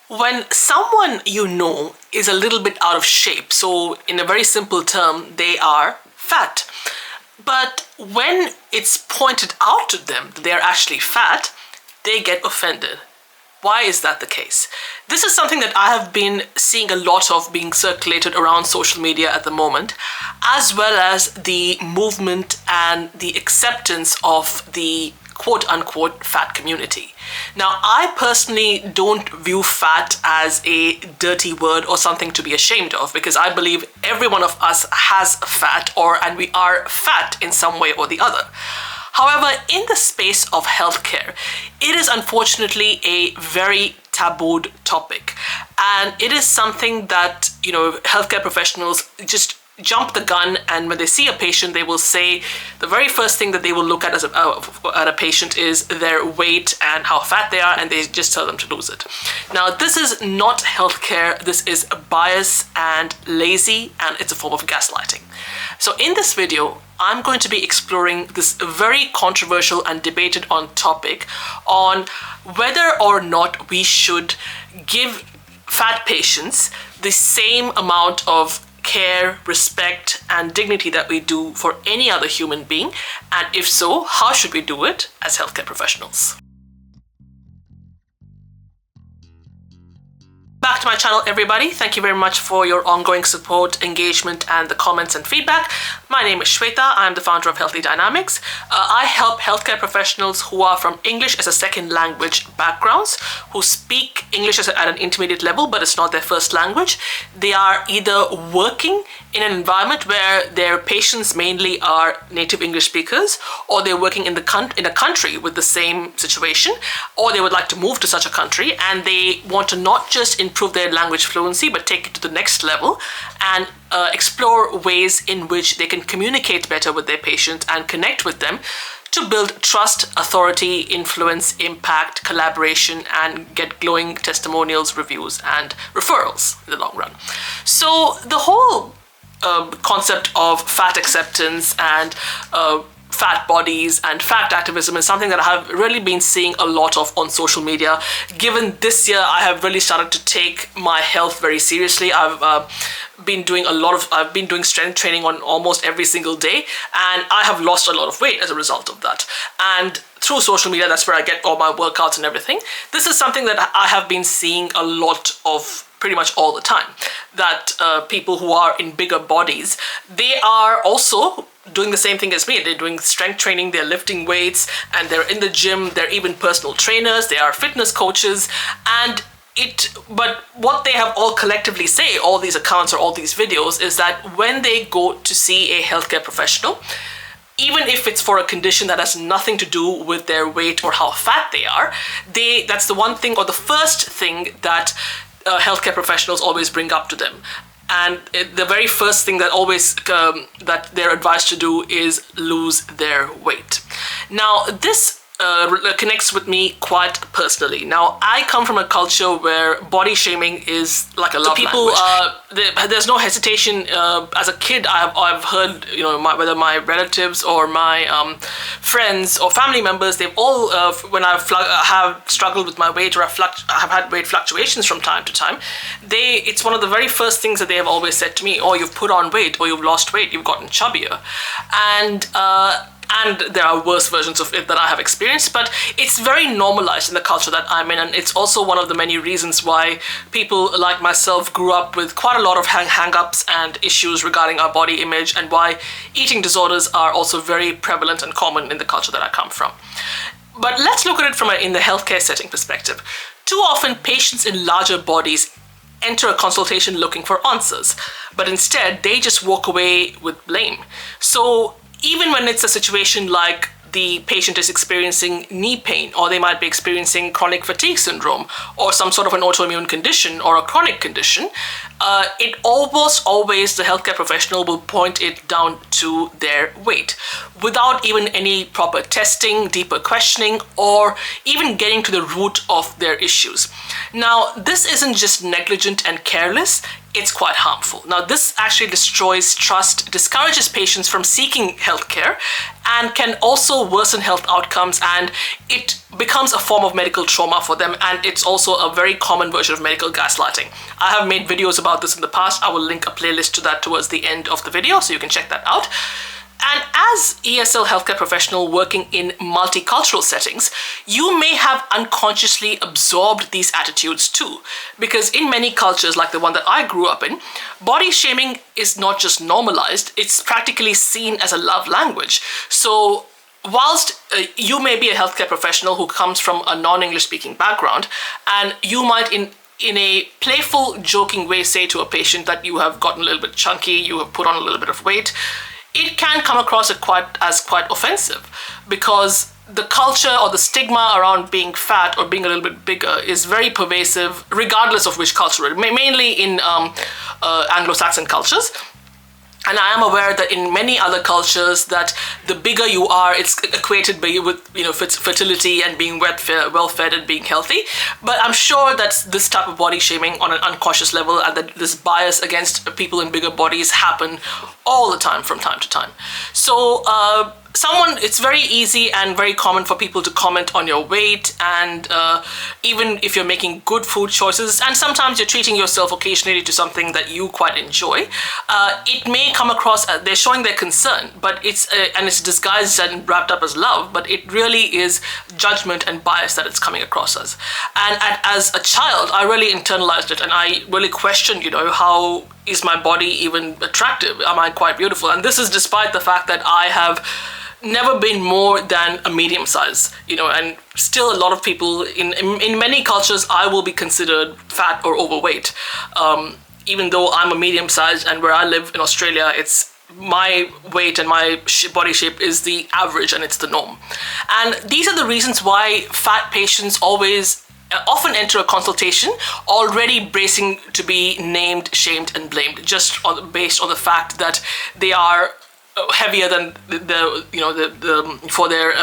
When someone you know is a little bit out of shape, so in a very simple term, they are fat. But when it's pointed out to them that they're actually fat, they get offended. Why is that the case? This is something that I have been seeing a lot of being circulated around social media at the moment, as well as the movement and the acceptance of the quote-unquote fat community. Now, I personally don't view fat as a dirty word or something to be ashamed of, because I believe every one of us has fat, and we are fat in some way or the other. However, in the space of healthcare, it is unfortunately a very tabooed topic. And it is something that, healthcare professionals just jump the gun, and when they see a patient, they will say the very first thing that they will look at at a patient is their weight and how fat they are, and they just tell them to lose it. Now, this is not healthcare. This is bias and lazy, and it's a form of gaslighting. So in this video, I'm going to be exploring this very controversial and debated on topic on whether or not we should give fat patients the same amount of care, respect, and dignity that we do for any other human being, and if so, how should we do it as healthcare professionals? Back to my channel, everybody. Thank you very much for your ongoing support, engagement, and the comments and feedback. My name is Shweta. I'm the founder of Healthy Dynamics. I help healthcare professionals who are from English as a second language backgrounds, who speak English at an intermediate level, but it's not their first language. They are either working in an environment where their patients mainly are native English speakers, or they're working in a country with the same situation, or they would like to move to such a country, and they want to not just improve their language fluency, but take it to the next level and explore ways in which they can communicate better with their patients and connect with them to build trust, authority, influence, impact, collaboration, and get glowing testimonials, reviews, and referrals in the long run. So the whole concept of fat acceptance and fat bodies and fat activism is something that I have really been seeing a lot of on social media. Given this year, I have really started to take my health very seriously. I've been doing strength training on almost every single day, and I have lost a lot of weight as a result of that. And through social media, that's where I get all my workouts and everything. This is something that I have been seeing a lot of pretty much all the time, that people who are in bigger bodies, they are also doing the same thing as me. They're doing strength training, they're lifting weights, and they're in the gym, they're even personal trainers, they are fitness coaches, but what they have all collectively say, all these accounts or all these videos, is that when they go to see a healthcare professional, even if it's for a condition that has nothing to do with their weight or how fat they are, that's the one thing or the first thing that healthcare professionals always bring up to them. And the very first thing that they're advised to do is lose their weight. Now, this connects with me quite personally. Now, I come from a culture where body shaming is like a love language. There's no hesitation. As a kid, I've heard, whether my relatives or my friends or family members, they've all, when have struggled with my weight or have had weight fluctuations from time to time, it's one of the very first things that they have always said to me: "Oh, you've put on weight, or you've lost weight, you've gotten chubbier," and there are worse versions of it that I have experienced, but it's very normalized in the culture that I'm in, and it's also one of the many reasons why people like myself grew up with quite a lot of hang-ups and issues regarding our body image, and why eating disorders are also very prevalent and common in the culture that I come from. But let's look at it from in the healthcare setting perspective. Too often, patients in larger bodies enter a consultation looking for answers, but instead they just walk away with blame. So even when it's a situation like the patient is experiencing knee pain, or they might be experiencing chronic fatigue syndrome, or some sort of an autoimmune condition or a chronic condition, it almost always, the healthcare professional will point it down to their weight without even any proper testing, deeper questioning, or even getting to the root of their issues. Now, this isn't just negligent and careless. it's quite harmful. Now, this actually destroys trust, discourages patients from seeking healthcare, and can also worsen health outcomes, and it becomes a form of medical trauma for them, and it's also a very common version of medical gaslighting. I have made videos about this in the past. I will link a playlist to that towards the end of the video, so you can check that out. And as ESL healthcare professional working in multicultural settings, you may have unconsciously absorbed these attitudes too. Because in many cultures, like the one that I grew up in, body shaming is not just normalized, it's practically seen as a love language. So whilst you may be a healthcare professional who comes from a non-English speaking background, and you might in a playful, joking way say to a patient that you have gotten a little bit chunky, you have put on a little bit of weight, it can come across as quite offensive, because the culture or the stigma around being fat or being a little bit bigger is very pervasive, regardless of which culture, mainly in Anglo-Saxon cultures. And I am aware that in many other cultures that the bigger you are, it's equated with fertility and being well-fed and being healthy. But I'm sure that this type of body shaming on an unconscious level, and that this bias against people in bigger bodies happen all the time from time to time. So it's very easy and very common for people to comment on your weight, and even if you're making good food choices, and sometimes you're treating yourself occasionally to something that you quite enjoy, it may come across as they're showing their concern, but it's disguised and wrapped up as love, but it really is judgment and bias that it's coming across as. And as a child, I really internalized it, and I really questioned, how is my body even attractive? Am I quite beautiful? And this is despite the fact that I have never been more than a medium size, and still a lot of people in many cultures, I will be considered fat or overweight, even though I'm a medium size, and where I live in Australia, it's my weight and my body shape is the average and it's the norm. And these are the reasons why fat patients often enter a consultation already bracing to be named, shamed, and blamed, just based on the fact that they are heavier than for their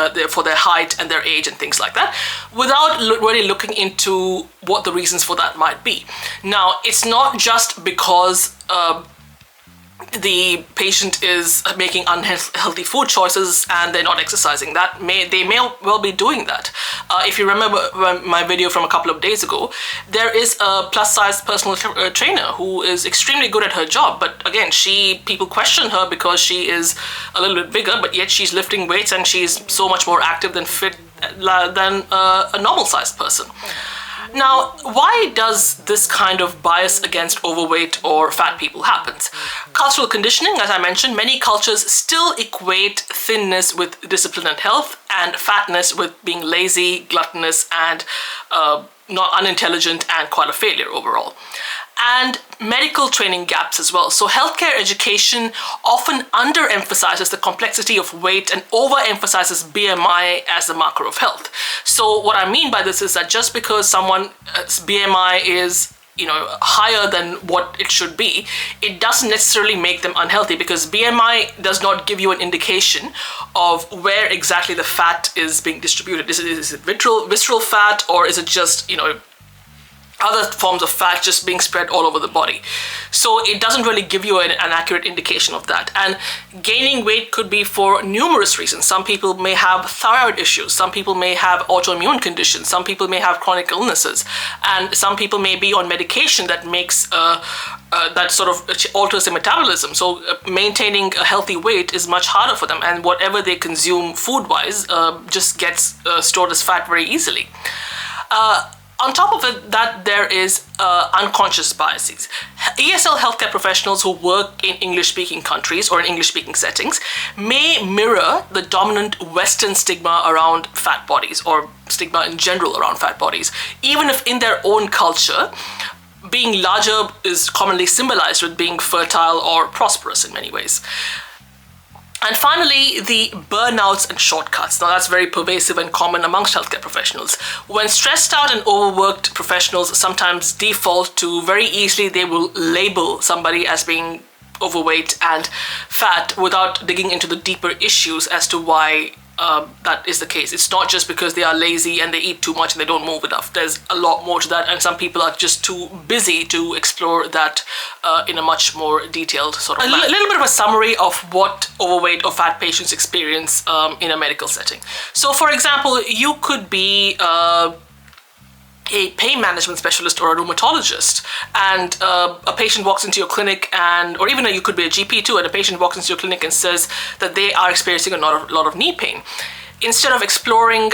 height and their age and things like that, without really looking into what the reasons for that might be. Now, it's not just because the patient is making unhealthy food choices and they're not exercising. They may well be doing that. If you remember my video from a couple of days ago, there is a plus-size personal trainer who is extremely good at her job, but again, people question her because she is a little bit bigger, but yet she's lifting weights and she's so much more active than fit than a normal-sized person. Now, why does this kind of bias against overweight or fat people happen? Cultural conditioning, as I mentioned, many cultures still equate thinness with discipline and health, and fatness with being lazy, gluttonous, and not unintelligent, and quite a failure overall. And medical training gaps as well. So healthcare education often underemphasizes the complexity of weight and overemphasizes BMI as a marker of health. So what I mean by this is that just because someone's BMI is higher than what it should be, it doesn't necessarily make them unhealthy, because BMI does not give you an indication of where exactly the fat is being distributed. Is it visceral fat, or is it just other forms of fat just being spread all over the body? So it doesn't really give you an accurate indication of that. And gaining weight could be for numerous reasons. Some people may have thyroid issues, some people may have autoimmune conditions, some people may have chronic illnesses, and some people may be on medication that makes that sort of alters their metabolism. So maintaining a healthy weight is much harder for them, and whatever they consume food-wise just gets stored as fat very easily. On top of it, that there is unconscious biases. ESL healthcare professionals who work in English-speaking countries or in English-speaking settings may mirror the dominant Western stigma around fat bodies, or stigma in general around fat bodies, even if in their own culture, being larger is commonly symbolized with being fertile or prosperous in many ways. And finally, the burnouts and shortcuts. Now, that's very pervasive and common amongst healthcare professionals. When stressed out and overworked professionals sometimes default to, very easily, they will label somebody as being overweight and fat without digging into the deeper issues as to why that is the case. It's not just because they are lazy and they eat too much and they don't move enough. There's a lot more to that, and some people are just too busy to explore that in a much more detailed sort of manner. A little bit of a summary of what overweight or fat patients experience in a medical setting. So for example, you could be a pain management specialist or a rheumatologist, and a patient walks into your clinic, or even you could be a GP too, and a patient walks into your clinic and says that they are experiencing a lot of knee pain. Instead of exploring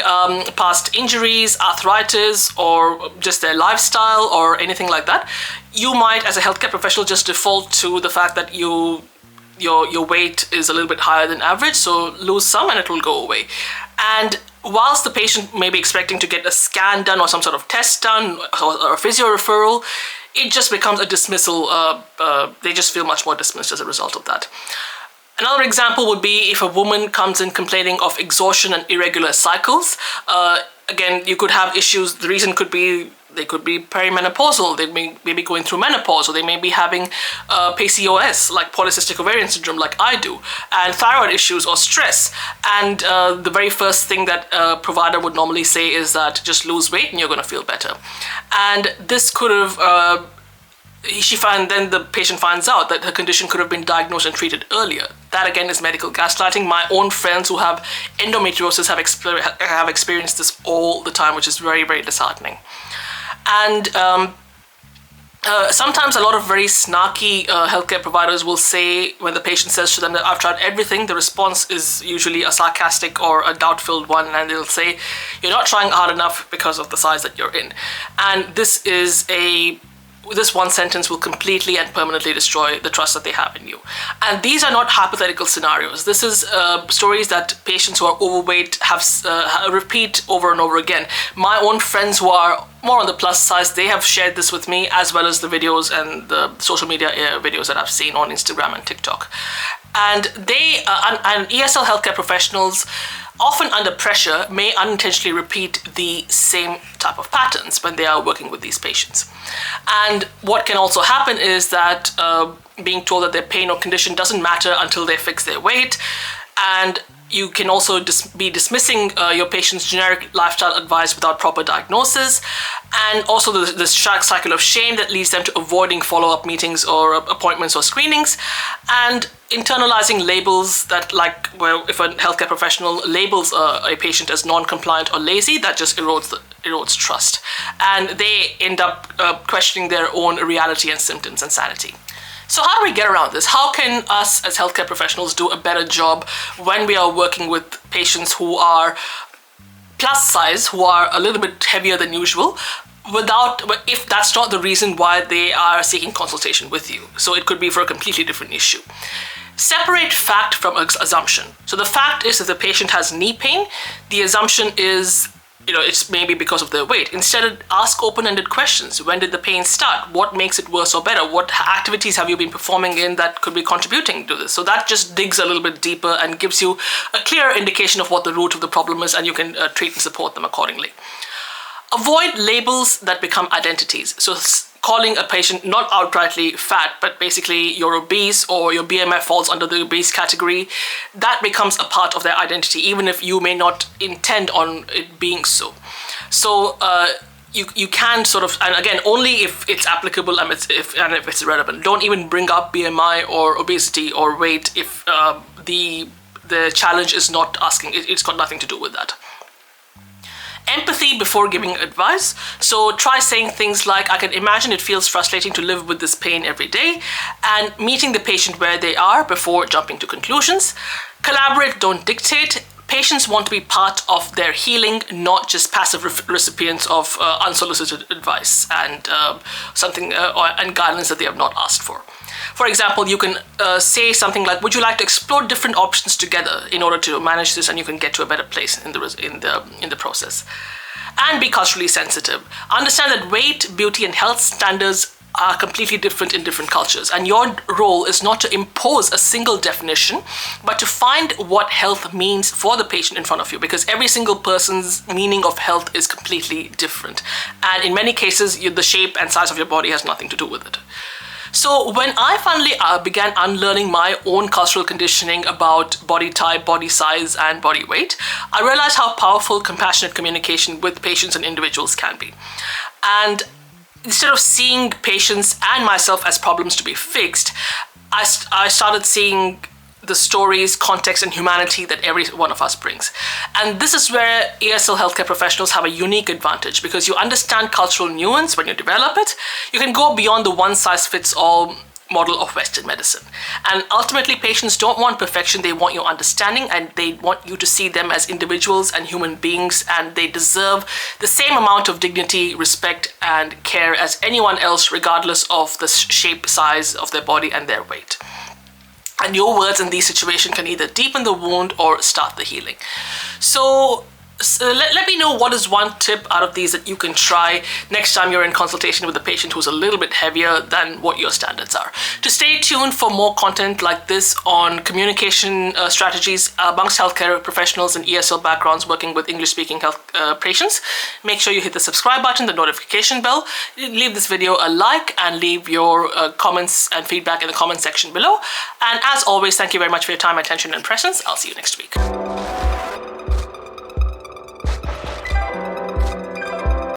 past injuries, arthritis, or just their lifestyle or anything like that, you might, as a healthcare professional, just default to the fact that your weight is a little bit higher than average, so lose some and it will go away. And whilst the patient may be expecting to get a scan done or some sort of test done or a physio referral, it just becomes a dismissal. They just feel much more dismissed as a result of that. Another example would be if a woman comes in complaining of exhaustion and irregular cycles. Again, you could have issues. The reason could be they could be perimenopausal, they may be going through menopause, or they may be having PCOS, like polycystic ovarian syndrome, like I do, and thyroid issues or stress. And the very first thing that a provider would normally say is that just lose weight and you're going to feel better. And this could have, then the patient finds out that her condition could have been diagnosed and treated earlier. That again is medical gaslighting. My own friends who have endometriosis have experienced this all the time, which is very, very disheartening. And sometimes a lot of very snarky healthcare providers will say, when the patient says to them that I've tried everything, the response is usually a sarcastic or a doubt-filled one, and they'll say, you're not trying hard enough because of the size that you're in. And this one sentence will completely and permanently destroy the trust that they have in you. And these are not hypothetical scenarios. This is stories that patients who are overweight have repeat over and over again. My own friends who are more on the plus size, they have shared this with me, as well as the videos and the social media videos that I've seen on Instagram and TikTok. And they and ESL healthcare professionals, often under pressure, may unintentionally repeat the same type of patterns when they are working with these patients. And what can also happen is that being told that their pain or condition doesn't matter until they fix their weight, and you can also be dismissing your patient's generic lifestyle advice without proper diagnosis, and also the cycle of shame that leads them to avoiding follow-up meetings or appointments or screenings, and internalizing labels that, if a healthcare professional labels a patient as non-compliant or lazy, that just erodes trust, and they end up questioning their own reality and symptoms and sanity. So how do we get around this? How can us as healthcare professionals do a better job when we are working with patients who are plus size, who are a little bit heavier than usual, if that's not the reason why they are seeking consultation with you? So it could be for a completely different issue. Separate fact from assumption. So the fact is that the patient has knee pain. The assumption is, it's maybe because of their weight. Instead, ask open-ended questions. When did the pain start? What makes it worse or better? What activities have you been performing in that could be contributing to this? So that just digs a little bit deeper and gives you a clear indication of what the root of the problem is, and you can treat and support them accordingly. Avoid labels that become identities. So calling a patient not outrightly fat, but basically you're obese or your BMI falls under the obese category, that becomes a part of their identity, even if you may not intend on it being so. So you can sort of, and again, only if it's applicable and if it's relevant. Don't even bring up BMI or obesity or weight if the challenge is not asking. It's got nothing to do with that. Empathy before giving advice. So try saying things like, I can imagine it feels frustrating to live with this pain every day, and meeting the patient where they are before jumping to conclusions. Collaborate, don't dictate. Patients want to be part of their healing, not just passive recipients of unsolicited advice and and guidance that they have not asked for. For example, you can say something like, would you like to explore different options together in order to manage this, and you can get to a better place in the process. And be culturally sensitive. Understand that weight, beauty, and health standards are completely different in different cultures, and your role is not to impose a single definition, but to find what health means for the patient in front of you, because every single person's meaning of health is completely different, and in many cases the shape and size of your body has nothing to do with it. So when I finally began unlearning my own cultural conditioning about body type, body size, and body weight, I realized how powerful compassionate communication with patients and individuals can be. And instead of seeing patients and myself as problems to be fixed, I started seeing the stories, context, and humanity that every one of us brings. And this is where ESL healthcare professionals have a unique advantage, because you understand cultural nuance when you develop it. You can go beyond the one-size-fits-all model of Western medicine. And ultimately, patients don't want perfection, they want your understanding, and they want you to see them as individuals and human beings, and they deserve the same amount of dignity, respect, and care as anyone else, regardless of the shape, size of their body and their weight. And your words in these situations can either deepen the wound or start the healing. So let me know what is one tip out of these that you can try next time you're in consultation with a patient who's a little bit heavier than what your standards are. To stay tuned for more content like this on communication strategies amongst healthcare professionals and ESL backgrounds working with English-speaking health patients, make sure you hit the subscribe button, the notification bell, leave this video a like, and leave your comments and feedback in the comment section below. And as always, thank you very much for your time, attention, and presence. I'll see you next week.